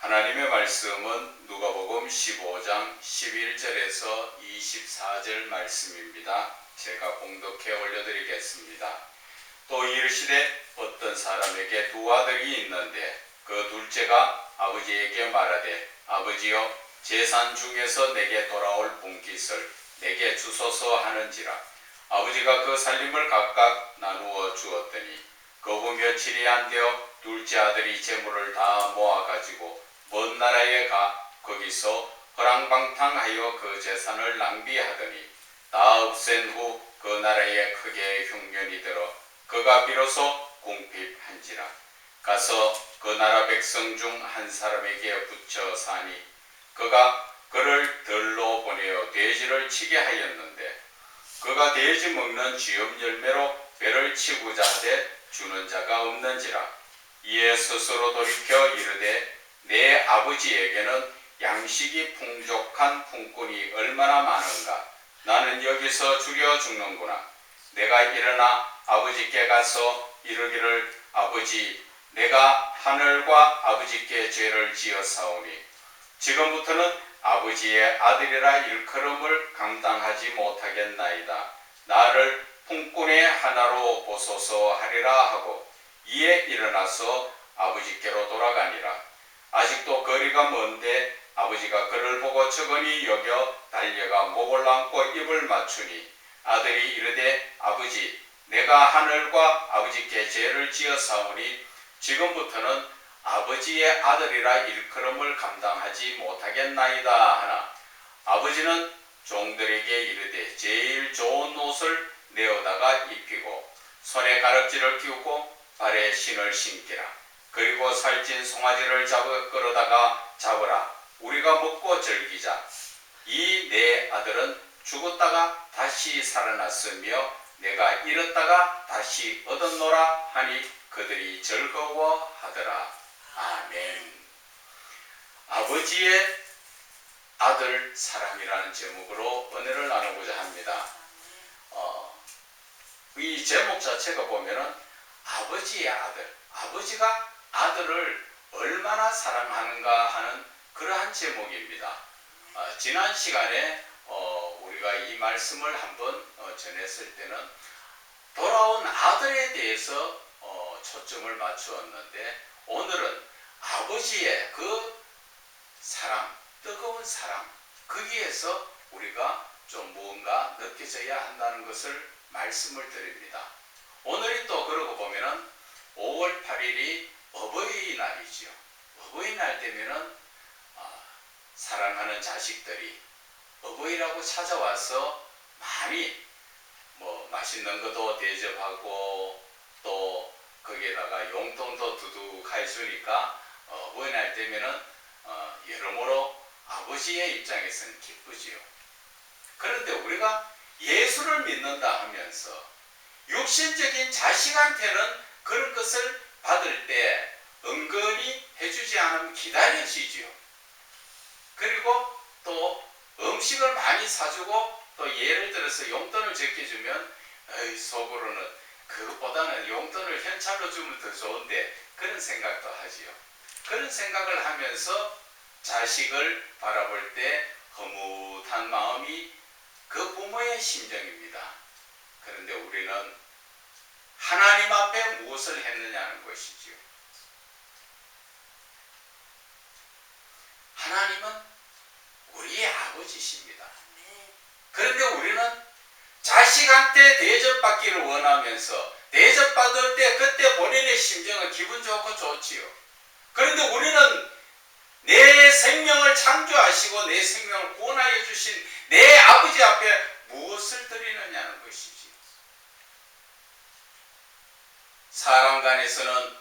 하나님의 말씀은 누가복음 15장 11절에서 24절 말씀입니다. 제가 봉독해 올려드리겠습니다. 또 이르시되 어떤 사람에게 두 아들이 있는데 그 둘째가 아버지에게 말하되 아버지여 재산 중에서 내게 돌아올 분깃을 내게 주소서 하는지라. 아버지가 그 살림을 각각 나누어 주었더니 거부 며칠이 안 되어 둘째 아들이 재물을 다 모아가지고 먼 나라에 가 거기서 허랑방탕하여 그 재산을 낭비하더니 다 없앤 후 그 나라에 크게 흉년이 들어 그가 비로소 궁핍한지라. 가서 그 나라 백성 중 한 사람에게 붙여 사니 그가 그를 들로 보내어 돼지를 치게 하였는데 그가 돼지 먹는 쥐염 열매로 배를 치고자 하되 주는 자가 없는지라. 이에 스스로 돌이켜 이르되 내 아버지에게는 양식이 풍족한 품꾼이 얼마나 많은가. 나는 여기서 죽여 죽는구나. 내가 일어나 아버지께 가서 이르기를 아버지 내가 하늘과 아버지께 죄를 지었사오니 지금부터는 아버지의 아들이라 일컬음을 감당하지 못하겠나이다. 나를 품꾼의 하나로 보소서 하리라 하고 이에 일어나서 아버지께로 돌아가니라. 아직도 거리가 먼데 아버지가 그를 보고 적은히 여겨 달려가 목을 안고 입을 맞추니 아들이 이르되 아버지 내가 하늘과 아버지께 죄를 지었사오니 지금부터는 아버지의 아들이라 일컬음을 감당하지 못하겠나이다 하나 아버지는 종들에게 이르되 제일 좋은 옷을 내어다가 입히고 손에 가락지를 끼우고 발에 신을 신기라. 그리고 살찐 송아지를 끌어다가 잡으라. 우리가 먹고 즐기자. 이 내 아들은 죽었다가 다시 살아났으며 내가 잃었다가 다시 얻었노라 하니 그들이 즐거워하더라. 아멘. 아버지의 아들 사랑이라는 제목으로 은혜를 나누고자 합니다. 이 제목 자체가 보면은 아버지의 아들, 아버지가 아들을 얼마나 사랑하는가 하는 그러한 제목입니다. 지난 시간에 우리가 이 말씀을 한번 전했을 때는 돌아온 아들에 대해서 초점을 맞추었는데 오늘은 아버지의 그 사랑, 뜨거운 사랑, 거기에서 우리가 좀 무언가 느껴져야 한다는 것을 말씀을 드립니다. 오늘이 또 그러고 보면은 5월 8일이 어버이날이지요. 어버이날 되면은 사랑하는 자식들이 어버이라고 찾아와서 많이 맛있는 것도 대접하고 또 거기에다가 용돈도 두둑 해주니까 어버이날 되면은 여러모로 아버지의 입장에서는 기쁘지요. 그런데 우리가 예수를 믿는다 하면서 육신적인 자식한테는 그런 것을 받을 때 은근히 해주지 않으면 기다려지지요. 그리고 또 음식을 많이 사주고 또 예를 들어서 용돈을 제껴주면 속으로는 그것보다는 용돈을 현찰로 주면 더 좋은데 그런 생각도 하지요. 그런 생각을 하면서 자식을 바라볼 때 허무한 마음이 그 부모의 심정입니다. 그런데 우리는 하나님 앞에 무엇을 했느냐는 것이지요. 하나님은 우리의 아버지십니다. 그런데 우리는 자식한테 대접받기를 원하면서 대접받을 때 그때 본인의 심정은 기분 좋고 좋지요. 그런데 우리는 내 생명을 창조하시고 내 생명을 구원하여 주신 내 아버지 앞에 무엇을 드리느냐는 것이지요. 사람 간에서는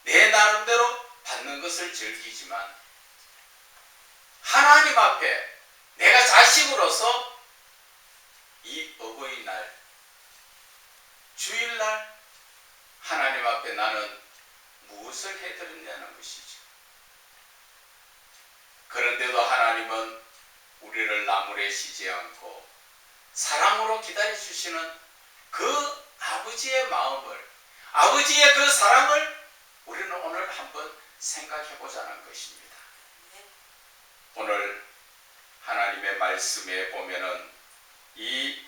내 나름대로 받는 것을 즐기지만 하나님 앞에 내가 자식으로서 이 어버이날, 주일날 하나님 앞에 나는 무엇을 해드렸냐는 것이죠. 그런데도 하나님은 우리를 나무래시지 않고 사랑으로 기다려주시는 그 아버지의 마음을, 아버지의 그 사랑을 우리는 오늘 한번 생각해 보자는 것입니다. 오늘 하나님의 말씀에 보면은 이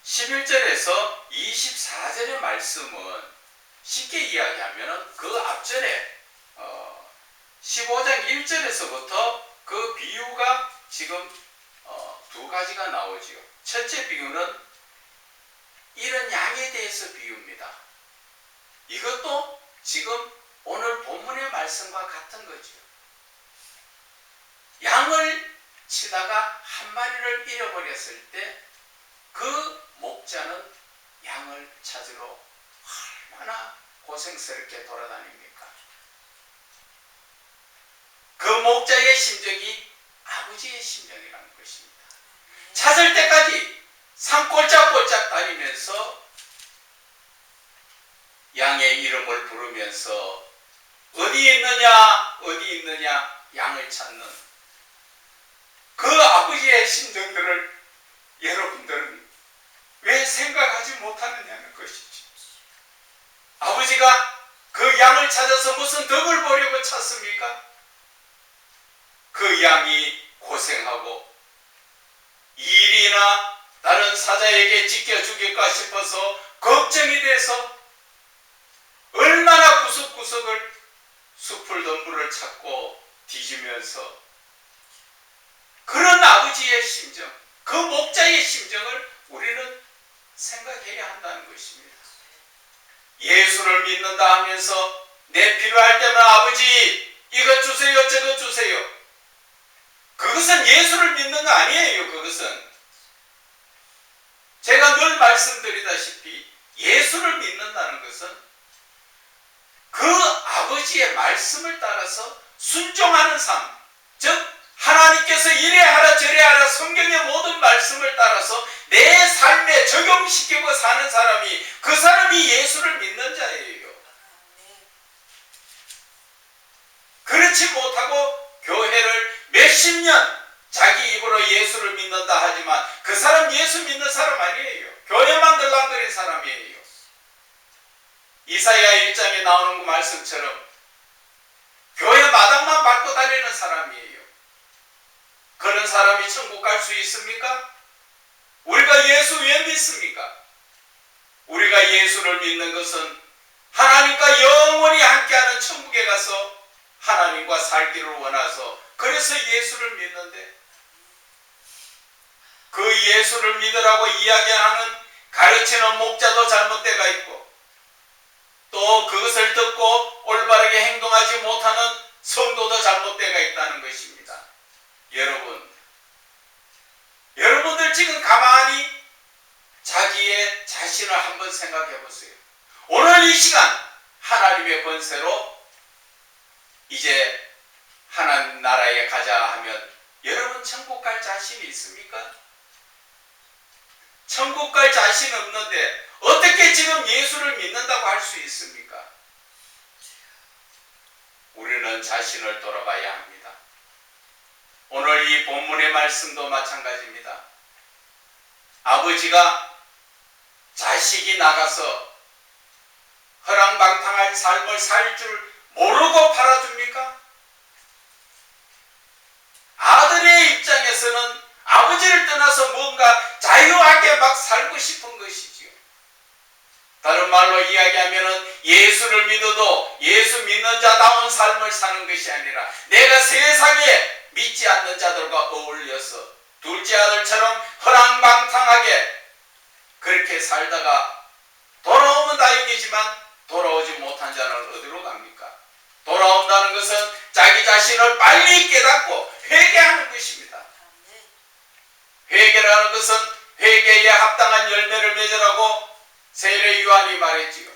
11절에서 24절의 말씀은 쉽게 이야기하면은 그 앞전에 15장 1절에서부터 그 비유가 지금 두 가지가 나오지요. 첫째 비유는 이런 양에 대해서 비유입니다. 이것도 지금 오늘 본문의 말씀과 같은 거지요. 양을 치다가 한 마리를 잃어버렸을 때 그 목자는 양을 찾으러 얼마나 고생스럽게 돌아다닙니까? 그 목자의 심정이 아버지의 심정이라는 것입니다. 찾을 때까지 산골짜골짝 다니면서 양의 이름을 부르면서 어디 있느냐 양을 찾는 그 아버지의 심정들을 여러분들은 왜 생각하지 못하느냐는 것이지. 아버지가 그 양을 찾아서 무슨 덕을 보려고 찾습니까? 그 양이 고생하고 일이나 다른 사자에게 찢겨 죽일까 싶어서 걱정이 돼서 얼마나 구석구석을 숲을 덤불을 찾고 뒤지면서 그런 아버지의 심정, 그 목자의 심정을 우리는 생각해야 한다는 것입니다. 예수를 믿는다 하면서 내 필요할 때는 아버지 이것 주세요 저것 주세요. 그것은 예수를 믿는 거 아니에요. 그것은 제가 늘 말씀드리다시피 예수를 믿는다는 것은 그 아버지의 말씀을 따라서 순종하는 삶, 즉 하나님께서 이래 하라 저래 하라 성경의 모든 말씀을 따라서 내 삶에 적용시키고 사는 사람이 그 사람이 예수를 믿는 자예요. 그렇지 못하고 교회를 몇십 년 자기 입으로 예수를 믿는다 하지만 그 사람 예수 믿는 사람 아니에요. 교회만 들랑거린 사람이에요. 이사야 1장에 나오는 그 말씀처럼 교회 마당만 밟고 다니는 사람이에요. 그런 사람이 천국 갈 수 있습니까? 우리가 예수 왜 믿습니까? 우리가 예수를 믿는 것은 하나님과 영원히 함께하는 천국에 가서 하나님과 살기를 원해서 그래서 예수를 믿는데 그 예수를 믿으라고 이야기하는 가르치는 목자도 잘못되가 있고 또 그것을 듣고 올바르게 행동하지 못하는 성도도 잘못되가 있다는 것입니다. 여러분들 지금 가만히 자기의 자신을 한번 생각해 보세요. 오늘 이 시간 하나님의 권세로 이제 하나님 나라에 가자 하면 여러분 천국 갈 자신이 있습니까? 천국 갈 자신 없는데 어떻게 지금 예수를 믿는다고 할 수 있습니까? 우리는 자신을 돌아봐야 합니다. 오늘 이 본문의 말씀도 마찬가지입니다. 아버지가 자식이 나가서 허랑방탕한 삶을 살 줄 모르고 팔아줍니까? 아들의 입장에서는 아버지를 떠나서 뭔가 자유하게 막 살고 싶은 것이지요. 다른 말로 이야기하면 예수를 믿어도 예수 믿는 자다운 삶을 사는 것이 아니라 내가 세상에 믿지 않는 자들과 어울려서 둘째 아들처럼 허랑방탕하게 그렇게 살다가 돌아오면 다행이지만 돌아오지 못한 자는 어디로 갑니까? 돌아온다는 것은 자기 자신을 빨리 깨닫고 회개하는 것입니다. 회개라는 것은 회개에 합당한 열매를 맺으라고 세례 요한이 말했지요.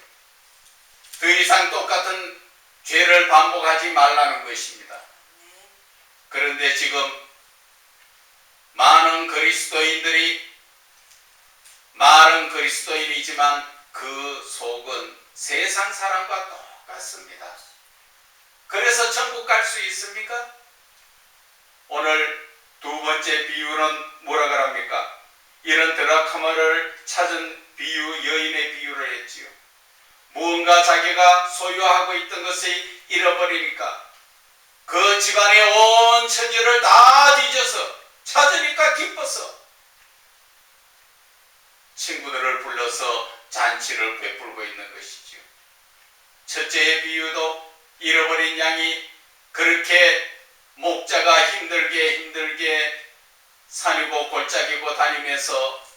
더 이상 똑같은 죄를 반복하지 말라는 것입니다. 그런데 지금 많은 그리스도인이지만 그 속은 세상 사람과 똑같습니다. 그래서 천국 갈 수 있습니까? 오늘 두 번째 비유는 뭐라 그럽니까? 이런 드라크마를 찾은 비유, 여인의 비유를 했지요. 무언가 자기가 소유하고 있던 것이 잃어버리니까 그 집안의 온 천지를 다 뒤져서 찾으니까 기뻐서 친구들을 불러서 잔치를 베풀고 있는 것이지요. 첫째의 비유도 잃어버린 양이 그렇게 목자가 힘들게 산이고 골짜기고 다니면서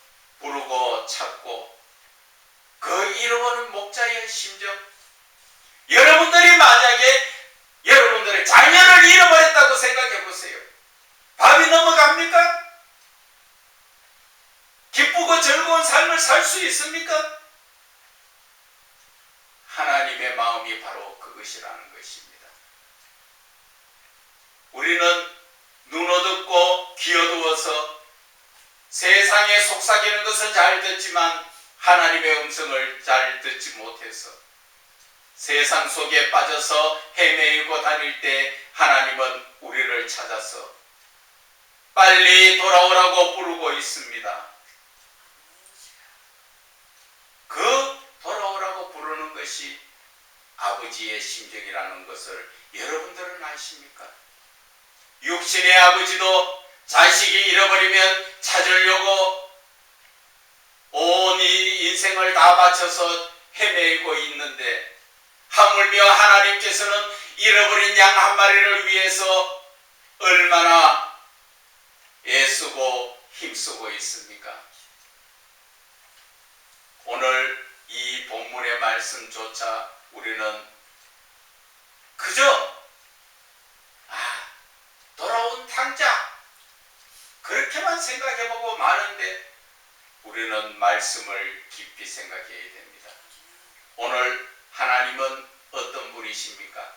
부르고 찾고 그 잃어버린 목자의 심정, 여러분들이 만약에 여러분들의 자녀를 잃어버렸다고 생각해 보세요. 밥이 넘어갑니까? 기쁘고 즐거운 삶을 살 수 있습니까? 하나님의 마음이 바로 그것이라는 것입니다. 우리는 눈 어둡고 귀 어두워서 세상에 속삭이는 것은 잘 듣지만 하나님의 음성을 잘 듣지 못해서 세상 속에 빠져서 헤매이고 다닐 때 하나님은 우리를 찾아서 빨리 돌아오라고 부르고 있습니다. 그 돌아오라고 부르는 것이 아버지의 심정이라는 것을 여러분들은 아십니까? 육신의 아버지도 자식이 잃어버리면 찾으려고 온 인생을 다 바쳐서 헤매고 있는데 하물며 하나님께서는 잃어버린 양 한 마리를 위해서 얼마나 애쓰고 힘쓰고 있습니까? 오늘 이 본문의 말씀조차 우리는 그저 돌아온 탕자 그렇게만 생각해보고 마는데 우리는 말씀을 깊이 생각해야 됩니다. 오늘 하나님은 어떤 분이십니까?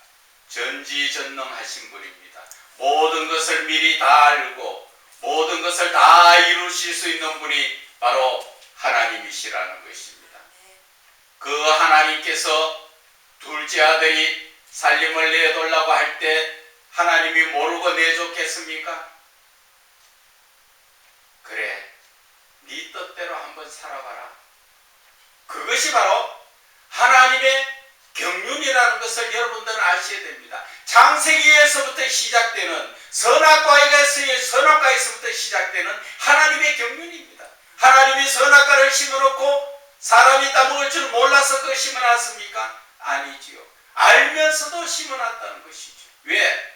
전지전능하신 분입니다. 모든 것을 미리 다 알고 모든 것을 다 이루실 수 있는 분이 바로 하나님이시라는 것입니다. 그 하나님께서 둘째 아들이 살림을 내놓으려고 할 때 하나님이 모르고 내줬겠습니까? 그래, 네 뜻대로 한번 살아봐라. 그것이 바로 하나님의 경륜이라는 것을 여러분들은 아셔야 됩니다. 창세기에서부터 시작되는 선악과에서부터 시작되는 하나님의 경륜입니다. 하나님이 선악과를 심어놓고 사람이 따먹을 줄 몰라서 그 심어놨습니까? 아니지요. 알면서도 심어놨다는 것이죠. 왜?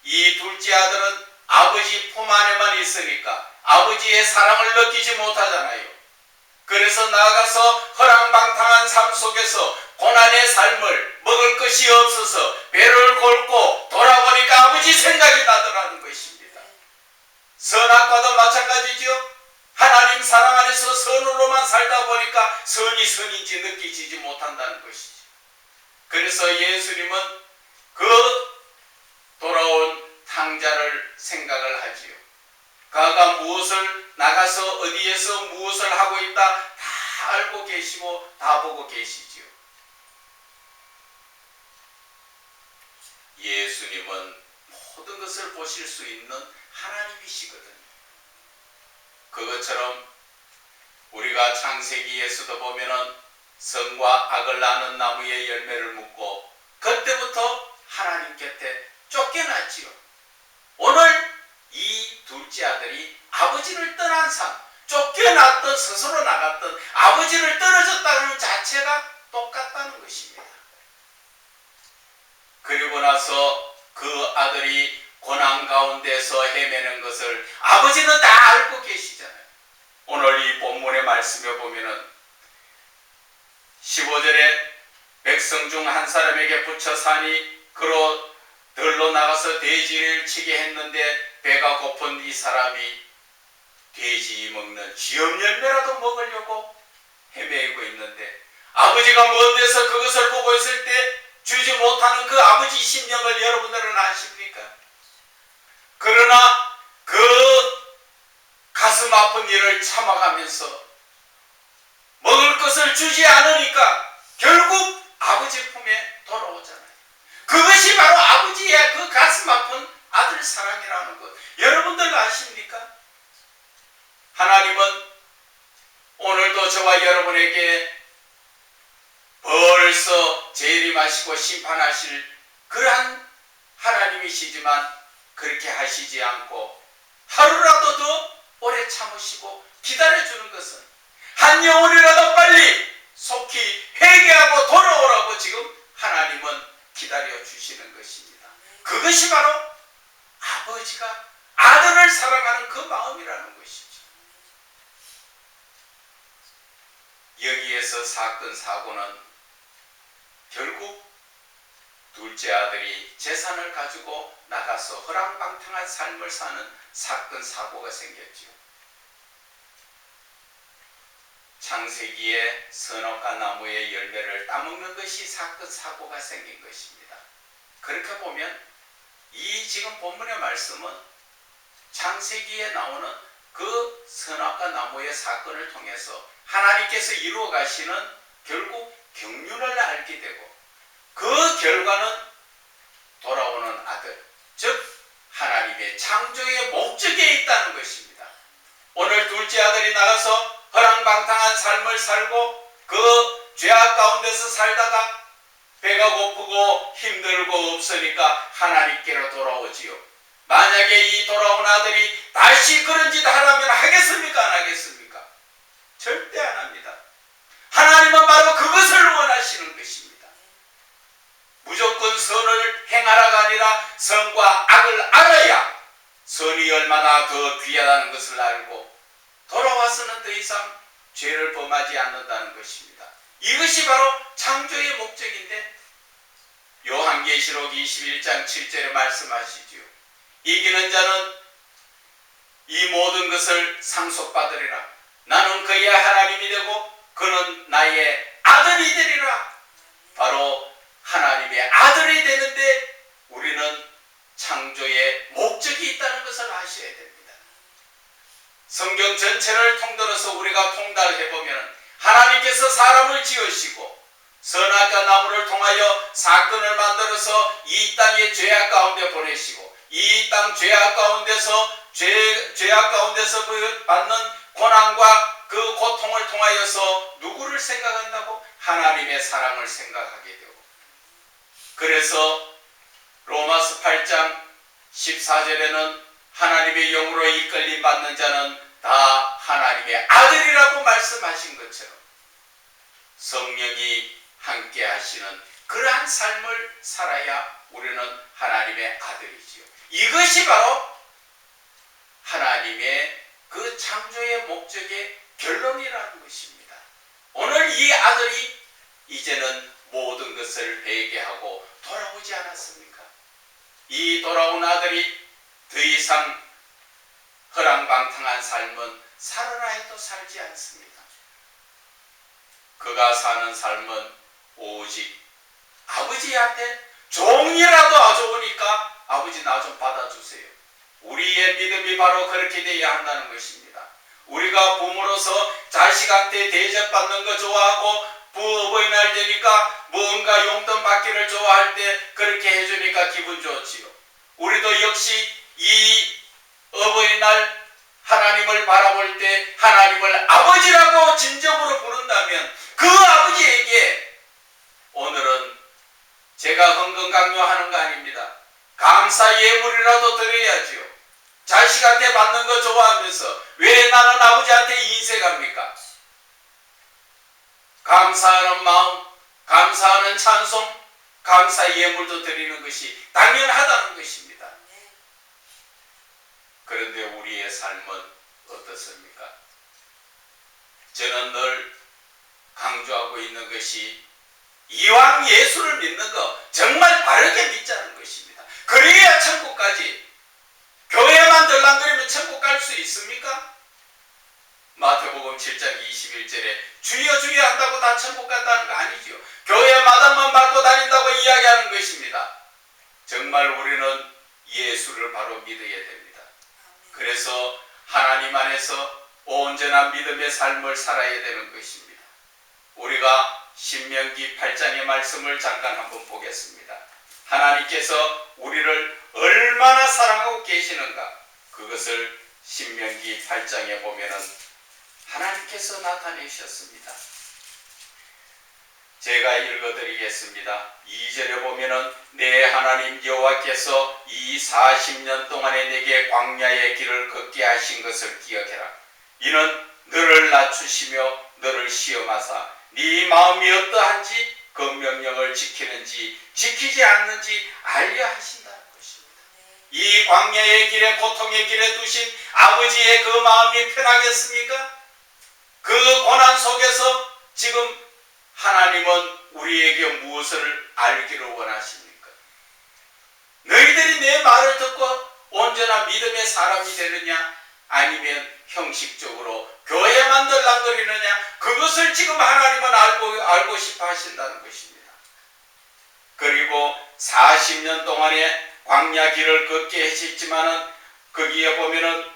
이 둘째 아들은 아버지 품 안에만 있으니까 아버지의 사랑을 느끼지 못하잖아요. 그래서 나아가서 허랑방탕한 삶 속에서 고난의 삶을 먹을 것이 없어서 배를 골고 돌아보니까 아버지 생각이 나더라는 것입니다. 선악과도 마찬가지죠. 하나님 사랑 안에서 선으로만 살다 보니까 선이 선인지 느끼지 못한다는 것이죠. 그래서 예수님은 그 돌아온 탕자를 생각을 하지요. 그가 무엇을 나가서 어디에서 무엇을 하고 있다 다 알고 계시고 다 보고 계시지요. 예수님은 모든 것을 보실 수 있는 하나님이시거든요. 그것처럼 우리가 창세기에서도 보면은 선과 악을 아는 나무의 열매를 묻고 그때부터 하나님 곁에 쫓겨났지요. 오늘 이 둘째 아들이 아버지를 떠난 삶, 쫓겨났던 스스로 나갔던 아버지를 떨어졌다는 자체가 똑같다는 것입니다. 그리고 나서 그 아들이 고난 가운데서 헤매는 것을 아버지는 다 알고 계시잖아요. 오늘 이 본문의 말씀에 보면은 15절에 백성 중 한 사람에게 붙여 사니 그로 들로 나가서 돼지를 치게 했는데 배가 고픈 이 사람이 돼지 먹는 쥐염 열매라도 먹으려고 헤매고 있는데 아버지가 먼 데서 그것을 보고 있을 때 주지 못하는 그 아버지 심령을 여러분들은 아십니까? 그러나 그 가슴 아픈 일을 참아가면서 먹을 것을 주지 않으니까 결국 아버지 품에 돌아오잖아요. 그것이 바로 아버지의 그 가슴 아픈 아들 사랑이라는 것. 여러분들 아십니까? 하나님은 오늘도 저와 여러분에게 벌써 재림하시고 심판하실 그러한 하나님이시지만 그렇게 하시지 않고 하루라도 더 오래 참으시고 기다려주는 것은 한 영혼이라도 빨리 속히 회개하고 돌아오라고 지금 하나님은 기다려주시는 것입니다. 그것이 바로 아버지가 아들을 사랑하는 그 마음이라는 것이죠. 여기에서 사건 사고는 결국 둘째 아들이 재산을 가지고 나가서 허랑방탕한 삶을 사는 사건 사고가 생겼지요. 창세기에 선악과 나무의 열매를 따먹는 것이 사건 사고가 생긴 것입니다. 그렇게 보면 이 지금 본문의 말씀은 창세기에 나오는 그 선악과 나무의 사건을 통해서 하나님께서 이루어 가시는 결국 경륜을 알게 되고 그 결과는 돌아오는 아들, 즉 하나님의 창조의 목적에 있다는 것입니다. 오늘 둘째 아들이 나가서 허랑방탕한 삶을 살고 그 죄악 가운데서 살다가 배가 고프고 힘들고 없으니까 하나님께로 돌아오지요. 만약에 이 돌아온 아들이 다시 그런 짓 하라면 하겠습니까? 안 하겠습니까? 절대 안 합니다. 하나님은 바로 그것을 원하시는 것입니다. 무조건 선을 행하라가 아니라 선과 악을 알아야 선이 얼마나 더 귀하다는 것을 알고 돌아와서는 더 이상 죄를 범하지 않는다는 것입니다. 이것이 바로 창조의 목적인데 요한계시록 21장 7절에 말씀하시지요. 이기는 자는 이 모든 것을 상속받으리라. 나는 그의 하나님이 되고 그는 나의 아들이 되리라. 바로 하나님의 아들이 되는데 우리는 창조의 목적이 있다는 것을 아셔야 됩니다. 성경 전체를 통틀어서 우리가 통달해보면 하나님께서 사람을 지으시고 선악과 나무를 통하여 사건을 만들어서 이 땅의 죄악 가운데 보내시고 이 땅 죄악 가운데서 죄악 가운데서 받는 고난과 그 고통을 통하여서 누구를 생각한다고? 하나님의 사랑을 생각하게 되고 그래서 로마서 8장 14절에는 하나님의 영으로 이끌림 받는 자는 다 하나님의 아들이라고 말씀하신 것처럼 성령이 함께 하시는 그러한 삶을 살아야 우리는 하나님의 아들이지요. 이것이 바로 하나님의 그 창조의 목적의 결론이라는 것입니다. 오늘 이 아들이 이제는 모든 것을 회개하고 돌아오지 않았습니까? 이 돌아온 아들이 더 이상 허랑방탕한 삶은 살아라 해도 살지 않습니다. 그가 사는 삶은 오직 아버지한테 종이라도 아좋으니까 아버지 나 좀 받아주세요. 우리의 믿음이 바로 그렇게 되어야 한다는 것입니다. 우리가 부모로서 자식한테 대접받는 거 좋아하고 어버이날 되니까 뭔가 용돈 받기를 좋아할 때 그렇게 해주니까 기분 좋지요. 우리도 역시 이 어버이날 하나님을 바라볼 때 하나님을 아버지라고 진정으로 부른다면 그 아버지에게 오늘은 제가 헌금 강요하는 거 아닙니다. 감사 예물이라도 드려야지요. 자식한테 받는 거 좋아하면서 왜 나는 아버지한테 인색합니까? 감사하는 마음, 감사하는 찬송, 감사 예물도 드리는 것이 당연하다는 것입니다. 그런데 우리의 삶은 어떻습니까? 저는 늘 강조하고 있는 것이 이왕 예수를 믿는 거 정말 바르게 믿자는 것입니다. 그래야 천국까지 교회만 들락거리면 천국 갈 수 있습니까? 마태복음 7장 21절에 주여 주여 한다고 다 천국 간다는 거 아니죠. 교회 마당만 밟고 다닌다고 이야기하는 것입니다. 정말 우리는 예수를 바로 믿어야 됩니다. 그래서 하나님 안에서 온전한 믿음의 삶을 살아야 되는 것입니다. 우리가 신명기 8장의 말씀을 잠깐 한번 보겠습니다. 하나님께서 우리를 얼마나 사랑하고 계시는가 그것을 신명기 8장에 보면은 하나님께서 나타내셨습니다. 제가 읽어드리겠습니다. 2절에 보면은 내 하나님 여호와께서 이 40년 동안에 내게 광야의 길을 걷게 하신 것을 기억해라. 이는 너를 낮추시며 너를 시험하사 네 마음이 어떠한지 그 명령을 지키는지 지키지 않는지 알려 하신다는 것입니다. 이 광야의 길에 고통의 길에 두신 아버지의 그 마음이 편하겠습니까? 그 고난 속에서 지금 하나님은 우리에게 무엇을 알기를 원하십니까? 너희들이 내 말을 듣고 온전한 믿음의 사람이 되느냐 아니면 형식적으로 교회만 들락거리느냐, 그것을 지금 하나님은 알고 싶어 하신다는 것입니다. 그리고 40년 동안에 광야 길을 걷게 하셨지만은 거기에 보면은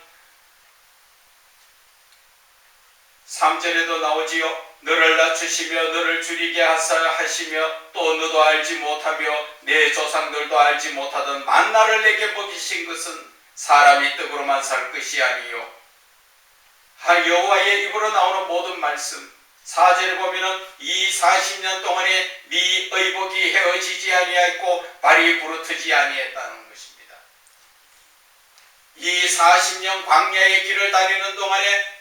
3절에도 나오지요. 너를 낮추시며 너를 줄이게 하시며 또 너도 알지 못하며 내 조상들도 알지 못하던 만나를 내게 먹이신 것은 사람이 떡으로만 살 것이 아니요 여호와의 입으로 나오는 모든 말씀. 4절에 보면은 이 40년 동안에 네 의복이 헤어지지 아니하였고 발이 부르트지 아니했다는 것입니다. 이 40년 광야의 길을 다니는 동안에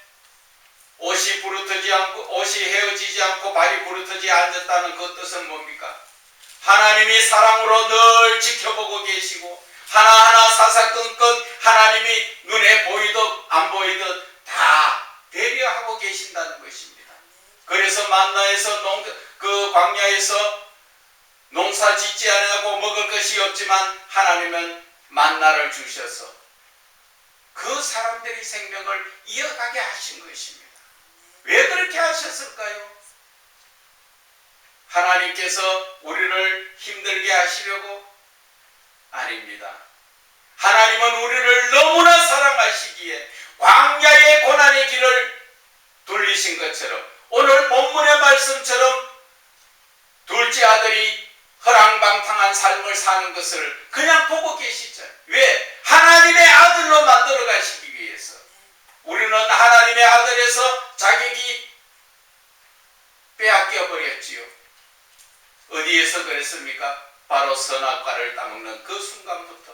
옷이 부르트지 않고 옷이 헤어지지 않고 발이 부르트지 않았다는 그 뜻은 뭡니까? 하나님이 사랑으로 늘 지켜보고 계시고 하나하나 사사건건 하나님이 눈에 보이듯 안 보이듯 다 배려하고 계신다는 것입니다. 그래서 만나에서 그 광야에서 농사 짓지 않고 먹을 것이 없지만 하나님은 만나를 주셔서 그 사람들의 생명을 이어가게 하신 것입니다. 왜 그렇게 하셨을까요? 하나님께서 우리를 힘들게 하시려고? 아닙니다. 하나님은 우리를 너무나 사랑하시기에 광야의 고난의 길을 돌리신 것처럼 오늘 본문의 말씀처럼 둘째 아들이 허랑방탕한 삶을 사는 것을 그냥 보고 계시죠. 왜? 하나님의 아들로 만들어 가시기 위해서. 우리는 하나님의 아들에서 자격이 빼앗겨 버렸지요. 어디에서 그랬습니까? 바로 선악과를 따먹는 그 순간부터.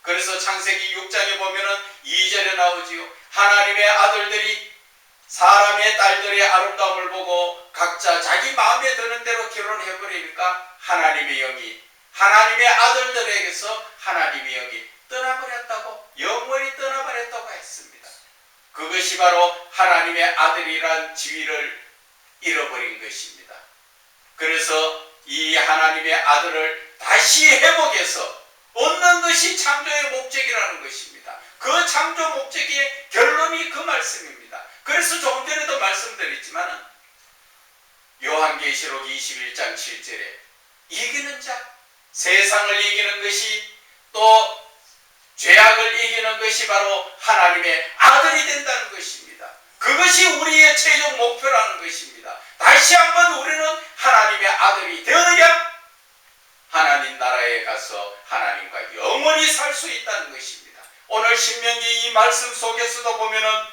그래서 창세기 6장에 보면은 2절에 나오지요. 하나님의 아들들이 사람의 딸들의 아름다움을 보고 각자 자기 마음에 드는 대로 결혼해버리니까 하나님의 영이 하나님의 아들들에게서 하나님의 영이 떠나버렸다고, 영원히 떠나버렸다고 했습니다. 그것이 바로 하나님의 아들이란 지위를 잃어버린 것입니다. 그래서 이 하나님의 아들을 다시 회복해서 얻는 것이 창조의 목적이라는 것입니다. 그 창조 목적의 결론이 그 말씀입니다. 그래서 조금 전에도 말씀드렸지만 요한계시록 21장 7절에 이기는 자, 세상을 이기는 것이 또 죄악을 이기는 것이 바로 하나님의 아들이 된다는 것입니다. 그것이 우리의 최종 목표라는 것입니다. 다시 한번 우리는 하나님의 아들이 되어야 하나님 나라에 가서 하나님과 영원히 살 수 있다는 것입니다. 오늘 신명기 이 말씀 속에서도 보면은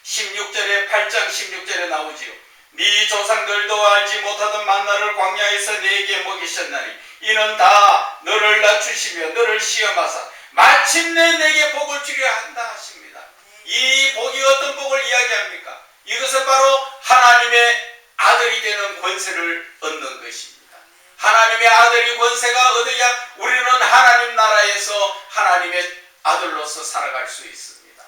16절에 8장 16절에 나오지요. 네 조상들도 알지 못하던 만나를 광야에서 네게 먹이셨나니 이는 다 너를 낮추시며 너를 시험하사 마침내 내게 복을 주려 한다 하십니다. 이 복이 어떤 복을 이야기합니까? 이것은 바로 하나님의 아들이 되는 권세를 얻는 것입니다. 하나님의 아들이 권세가 얻어야 우리는 하나님 나라에서 하나님의 아들로서 살아갈 수 있습니다.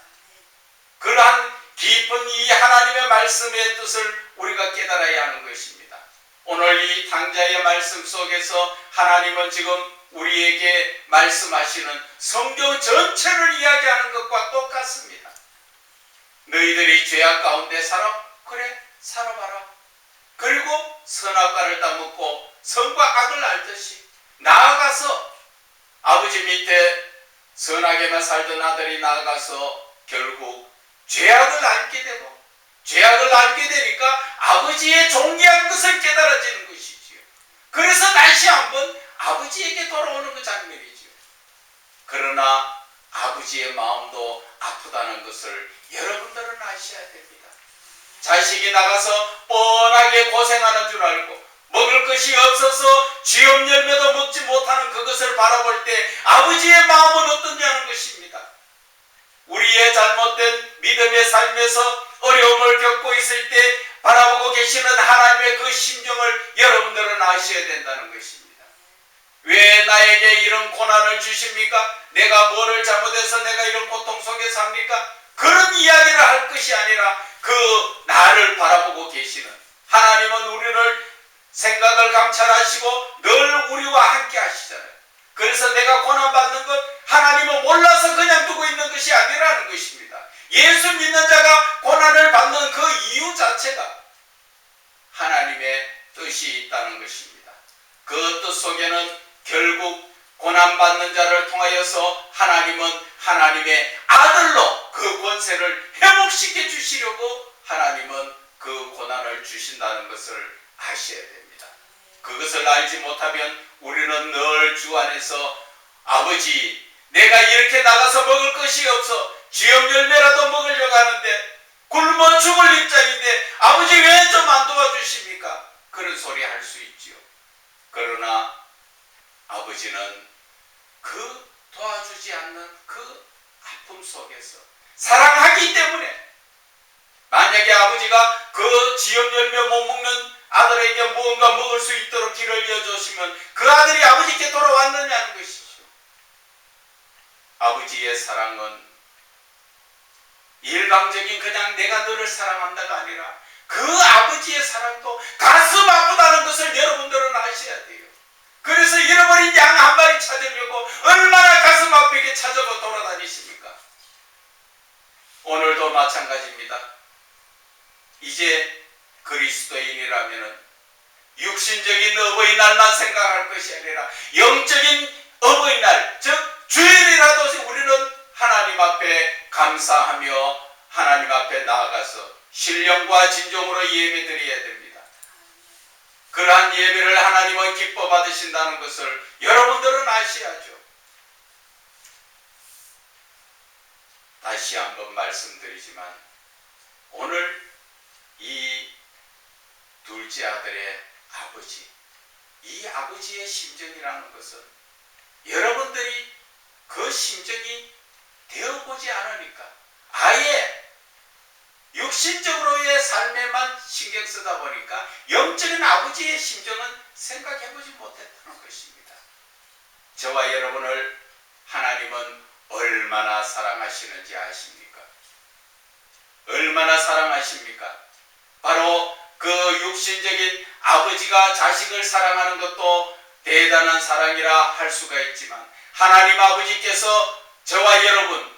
그러한 깊은 이 하나님의 말씀의 뜻을 우리가 깨달아야 하는 것입니다. 오늘 이 당자의 말씀 속에서 하나님은 지금 우리에게 말씀하시는 성경 전체를 이야기하는 것과 똑같습니다. 너희들이 죄악 가운데 살아? 그래, 살아봐라. 그리고 선악과를 따먹고 선과 악을 알듯이 나아가서 아버지 밑에 선하게만 살던 아들이 나아가서 결국 죄악을 알게 되고 죄악을 알게 되니까 아버지의 존귀한 것을 깨달아지는 것이지요. 그래서 다시 한번 아버지에게 돌아오는 그 장면이지요. 그러나 아버지의 마음도 아프다는 것을 여러분들은 아셔야 됩니다. 자식이 나가서 뻔하게 고생하는 줄 알고 먹을 것이 없어서 쥐업 열매도 먹지 못하는 그것을 바라볼 때 아버지의 마음은 어떠냐는 것입니다. 우리의 잘못된 믿음의 삶에서 어려움을 겪고 있을 때 바라보고 계시는 하나님의 그 심정을 여러분들은 아셔야 된다는 것입니다. 왜 나에게 이런 고난을 주십니까? 내가 뭐를 잘못해서 내가 이런 고통 속에 삽니까? 그런 이야기를 할 것이 아니라 그 나를 바라보고 계시는 하나님은 우리를 생각을 감찰하시고 늘 우리와 함께 하시잖아요. 그래서 내가 고난받는 것 하나님은 몰라서 그냥 두고 있는 것이 아니라는 것입니다. 예수 믿는 자가 고난을 받는 그 이유 자체가 하나님의 뜻이 있다는 것입니다. 그 뜻 속에는 결국 고난받는 자를 통하여서 하나님은 하나님의 아들로 그 권세를 회복시켜 주시려고 하나님은 그 고난을 주신다는 것을 아셔야 됩니다. 그것을 알지 못하면 우리는 늘 주 안에서 아버지 내가 이렇게 나가서 먹을 것이 없어 쥐업 열매라도 먹으려고 하는데 굶어 죽을 입장인데 아버지 왜 좀 안 도와주십니까? 그런 소리 할 수 있지요. 그러나 아버지는 그 도와주지 않는 그 아픔 속에서 사랑하기 때문에 만약에 아버지가 그 쥐업 열매 못 먹는 아들에게 무언가 먹을 수 있도록 길을 이어주시면 그 아들이 아버지께 돌아왔느냐는 것이죠. 아버지의 사랑은 일방적인 그냥 내가 너를 사랑한다가 아니라 그 아버지의 사랑도 가슴 아프다는 것을 여러분들은 아셔야 돼요. 그래서 잃어버린 양 한 마리 찾으려고 얼마나 가슴 아프게 찾아고 돌아다니십니까? 오늘도 마찬가지입니다. 이제 그리스도인이라면 육신적인 어버이날만 생각할 것이 아니라 영적인 어버이날, 즉 주일이라도 우리는 하나님 앞에 감사하며 하나님 앞에 나아가서 신령과 진정으로 예배드려야 됩니다. 그러한 예배를 하나님은 기뻐 받으신다는 것을 여러분들은 아셔야죠. 다시 한번 말씀드리지만 오늘 이 둘째 아들의 아버지, 이 아버지의 심정이라는 것은 여러분들이 그 심정이 되어보지 않으니까 아예 육신적으로의 삶에만 신경 쓰다 보니까 영적인 아버지의 심정은 생각해보지 못했다는 것입니다. 저와 여러분을 하나님은 얼마나 사랑하시는지 아십니까? 얼마나 사랑하십니까? 바로 그 육신적인 아버지가 자식을 사랑하는 것도 대단한 사랑이라 할 수가 있지만 하나님 아버지께서 저와 여러분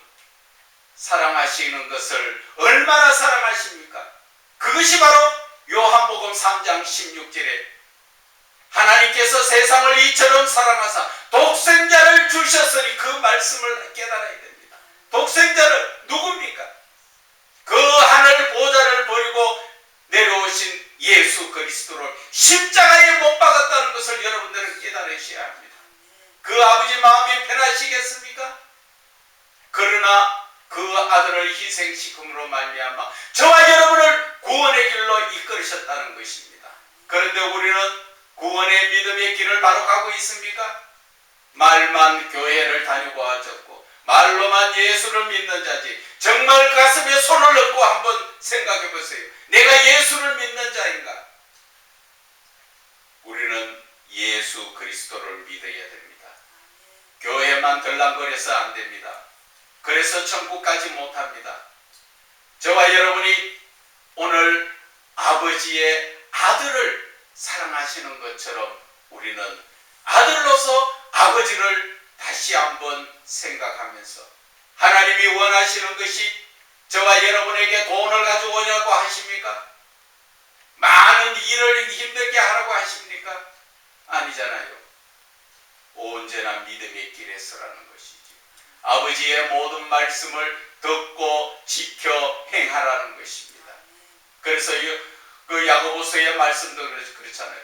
사랑하시는 것을 얼마나 사랑하십니까? 그것이 바로 요한복음 3장 16절에 하나님께서 세상을 이처럼 사랑하사 독생자를 주셨으니 그 말씀을 깨달아야 됩니다. 독생자를 누굽니까? 그 하늘 보좌를 버리고 내려오신 예수 그리스도를 십자가에 못 박았다는 것을 여러분들은 깨달으셔야 합니다. 그 아버지 마음이 편하시겠습니까? 그러나 그 아들을 희생시킴으로 말미암아 저와 여러분을 구원의 길로 이끌으셨다는 것입니다. 그런데 우리는 구원의 믿음의 길을 바로 가고 있습니까? 말만 교회를 다니고 하셨고 말로만 예수를 믿는 자지 정말 가슴에 손을 넣고 한번 생각해 보세요. 내가 예수를 믿는 자인가? 우리는 예수 그리스도를 믿어야 됩니다. 교회만 들락거려서 안 됩니다. 그래서 천국 가지 못합니다. 저와 여러분이 오늘 아버지의 아들을 사랑하시는 것처럼 우리는 아들로서 아버지를 다시 한번 생각하면서 하나님이 원하시는 것이 저와 여러분에게 돈을 가져오냐고 하십니까? 많은 일을 힘들게 하라고 하십니까? 아니잖아요. 언제나 믿음의 길에 서라는 것이지. 아버지의 모든 말씀을 듣고 지켜 행하라는 것입니다. 그래서 그 야고보서의 말씀도 그렇잖아요.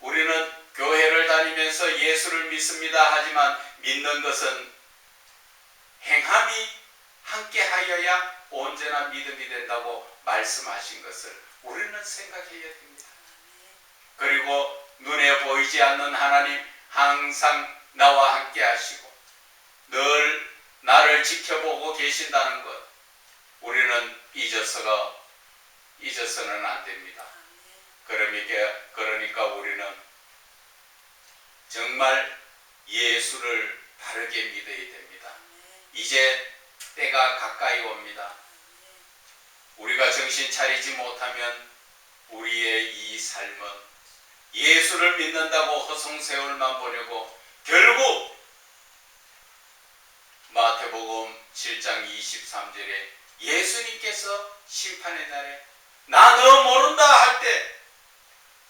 우리는 교회를 다니면서 예수를 믿습니다 하지만 믿는 것은 행함이 함께 하여야 언제나 믿음이 된다고 말씀하신 것을 우리는 생각해야 됩니다. 그리고 눈에 보이지 않는 하나님 항상 나와 함께 하시고 늘 나를 지켜보고 계신다는 것 우리는 잊어서는 안 됩니다. 그러니까 우리는 정말 예수를 바르게 믿어야 됩니다. 이제 때가 가까이 옵니다. 우리가 정신 차리지 못하면 우리의 이 삶은 예수를 믿는다고 허송세월만 보내고 결국 마태복음 7장 23절에 예수님께서 심판의 날에 나 너 모른다 할 때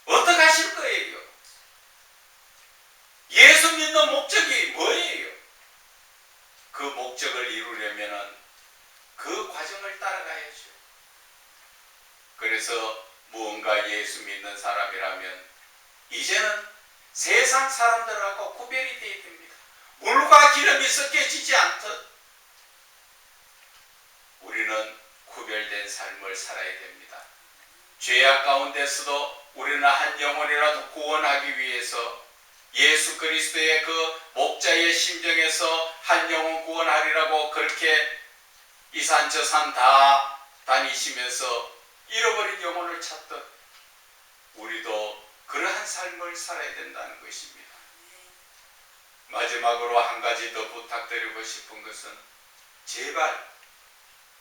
어떻게 하실 거예요? 예수 믿는 목적이 뭐예요? 그 목적을 이루려면 그 과정을 따라가야죠. 그래서 무언가 예수 믿는 사람이라면 이제는 세상 사람들하고 구별이 되어야 됩니다. 물과 기름이 섞여지지 않듯 우리는 구별된 삶을 살아야 됩니다. 죄악 가운데서도 우리는 한 영혼이라도 구원하기 위해서 예수 그리스도의 그 목자의 심정에서 한 영혼 구원하리라고 그렇게 이 산 저 산 다 다니시면서 잃어버린 영혼을 찾듯 우리도 그러한 삶을 살아야 된다는 것입니다. 마지막으로 한 가지 더 부탁드리고 싶은 것은 제발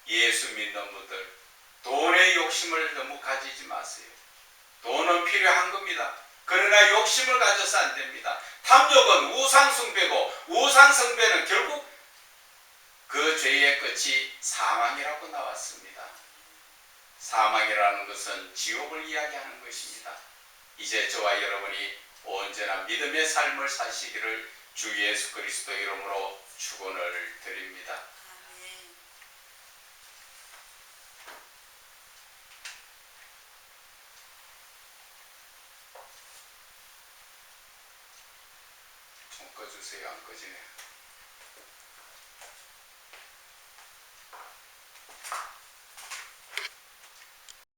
예수 믿는 분들 돈의 욕심을 너무 가지지 마세요. 돈은 필요한 겁니다. 그러나 욕심을 가져서 안 됩니다. 탐욕은 우상숭배고 우상숭배는 결국 그 죄의 끝이 사망이라고 나왔습니다. 사망이라는 것은 지옥을 이야기하는 것입니다. 이제 저와 여러분이 언제나 믿음의 삶을 사시기를 주 예수 그리스도 이름으로 축원을 드립니다. 좀 꺼주세요. 안 꺼지네.